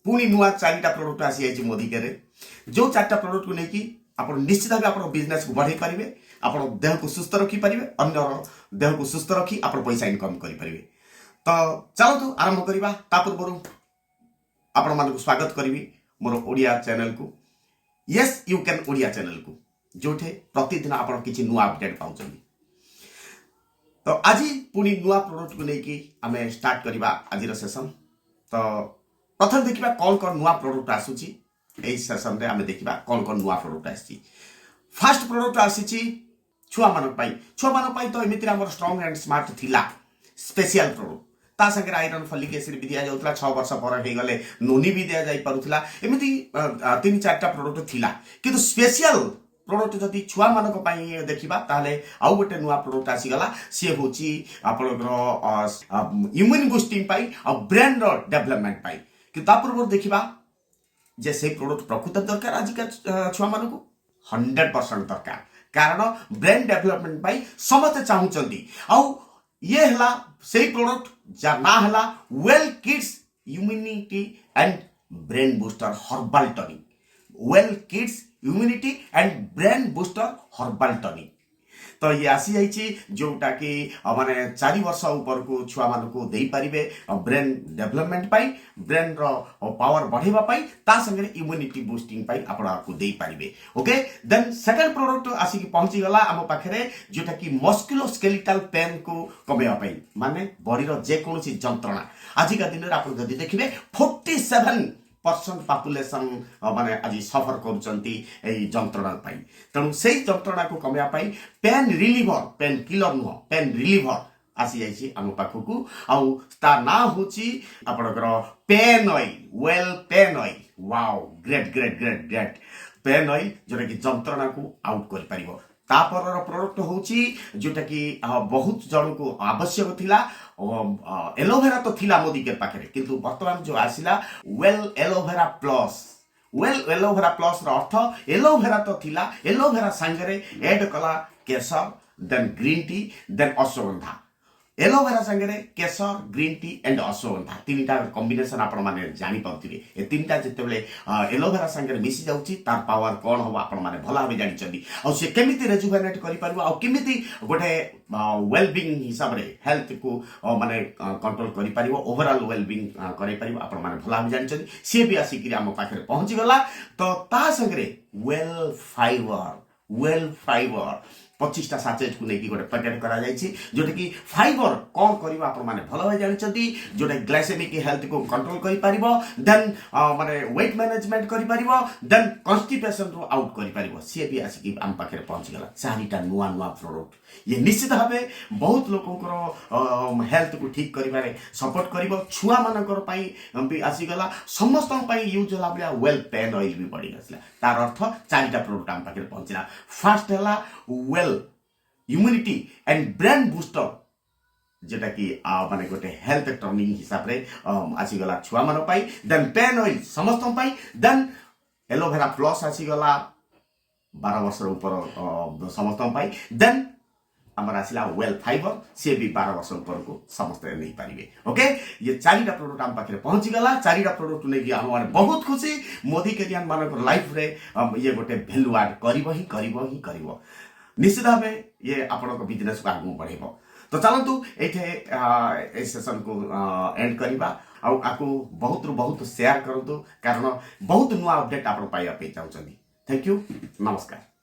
पुणी नुआ चारिटा प्रोडक्ट आसी जाइए मोदी के जो चार्टा प्रोडक्ट को लेकिन आप निश्चित भाव आप बिजनेस को बढ़ाई पारे आप देह को सुस्थ रखिपारे अन्य देह को सुस्थ रखी आप पैसा इनकम करें। तो चलतु आरंभ करवा ता पूर्व आपण मानक स्वागत करी मोर ओडिया चैनल को yes you can Odia channel को जोठे प्रतिदिन आप किसी नुआ अपडेट पाँच। तो आज पुणी नुआ प्रोडक्ट को लेकिन आम स्टार्ट करवा आज सेसन। तो प्रथम देखा कौन कौन नुआ प्रोडक्ट आसूची यही सेसन रे आम देखा कौन कौन नुआ प्रोडक्ट आसी। फास्ट प्रोडक्ट आसी छुआ मान तो एमती आम स्ट्रंग एंड स्मार्ट थिला स्पेशल प्रोडक्ट ता संगे आयरन फलिक एसिड भी दि जाउतला 6 वर्ष पर हे गले नोनी भी दिया जाई परुतला एमती 3-4टा प्रोडक्ट थिला किंतु स्पेशल प्रोडक्ट जदि छुआ मानक पई देखिबा ताले आउ गोटे नुआ प्रोडक्ट आसी गला से होची आपनकर इम्यून बूस्टिंग पाई और ब्रेन रो डेवलपमेंट पाई कि ता पूर्व देखिबा जे से प्रोडक्ट प्रकृत दरकार आज का छुआ मानक 100% दरकार कारण ब्रेन डेवलपमेंट पाई समस्त चाहूचंदी आउ ये हला सही प्रोडक्ट जा ना हला well kids immunity and brain booster herbal tonic well kids immunity and brain booster herbal tonic. तो ये आसी जाइए जोटा कि माने 4 वर्ष ऊपर को छुआ मान को दे पारिबे ब्रेन डेवलपमेंट पाई ब्रेन रो पावर बढ़ेबा पाई ता संगे इम्यूनिटी बूस्टिंग पाई आपण आपको दे पारिबे। ओके देन सेकंड प्रोडक्ट आसी कि पहुंची गला हम पाखरे जोटा कि मस्कुलोस्केलेटल पेन को कमेवा पाई माने बॉडी रो जे कोनोसी जंत्रणा आज का दिन रे आपण जदी देखिबे 47% पॉपुलेशन माने आज सफर करूचंती एई जंत्रणा पाई तेणु से जंत्रणा को कमेवा पाई पेन रिलीवर पेन किलर नुह पेन रिलीवर आसी जाइए आम पाखक आउ ता ना होची आपनकर pain oil well pain oil wow great great great great pain oil जोटा कि जंत्रणा को आउट कर पारिबो। तापर प्रोडक्ट होची जोटा कि बहुत जन को आवश्यक थिला एलोवेरा तो थिला मोदी के पाखे किंतु वर्तमान जो आसिला वेल एलोवेरा प्लस अर्थ एलोवेरा तो थिला एलोवेरा संगे एड कला केसर then green tea then ashwagandha aloe vera संगे केसर ग्रीन टी एंड अश्वगंधा 3टा कॉम्बिनेशन आपण माने जानि पाउथिबे ए 3टा जेतेबेले एलोवेरा संगे मिसी जाउची तार पावर कोन हो आपण माने भला भाबे जानि चंदी आ से केमिति रेजुवेनेट करि परबो आ केमिति गोटे वेल बीइंग हिसाब रे हेल्थ को माने कंट्रोल करि परबो ओवरऑल वेल बीइंग करि परबो आपण माने भला भाबे जानि चंदी से भी आसी कि हम पाखरे पहुंची गला। तो ता संगे वेल फाइबर 25टा साचेट को लेकिन गोटे पैकेट करा जाइछि जोटा कि फाइबर कौन करबा आपण माने भलो भाई जानिचंती जोटा ग्लाइसेमिक हेल्थ को कंट्रोल करि परिबो देन माने वेट मैनेजमेंट करि परिबो देन कॉन्स्टिपेशन रो आउट करि परिबो से भी आसी कि हम पाखरे पहुंच गला 4टा नुआ प्रोडक्ट ये निश्चित भाबे बहुत लोकंकर हेल्थ को ठीक करिबारे सपोर्ट करिबो छुआ मानकर पई भी आसी गला समस्त पई यूज होला बलिया वेल पेन ऑयल भी पड़ी गसला तार अर्थ 4टा प्रोडक्ट हम पाखरे पहुंचला। फर्स्ट हला well immunity and brain booster जेटा कि माने गोटे हेल्थ टर्निंग हिसाब रे आसी गला छुआ मान पाई देन पेन ऑयल समस्त पाई देन एलोवेरा प्लस आसी गला 12 वर्ष ऊपर समस्त पाई देन हमर आसिला वेल फाइबर से भी 12 वर्ष ऊपर को समस्त नहीं पारिबे। ओके ये 4टा प्रोडक्ट हम पाखे पहुंची गला 4टा प्रोडक्ट नै हम माने बहुत खुशी मोदी के दियान मानक लाइफ रे ये गोटे वैल्यू ऐड करिवो निश्चित भावे ये आपण बिजनेस को आगू बढ़ेबो। तो चलतु ये सेशन को एंड करवा आकु बहुत शेयर करतु कारण बहुत नुआ अपडेट आप पाइबा पे चाहते। थैंक यू नमस्कार।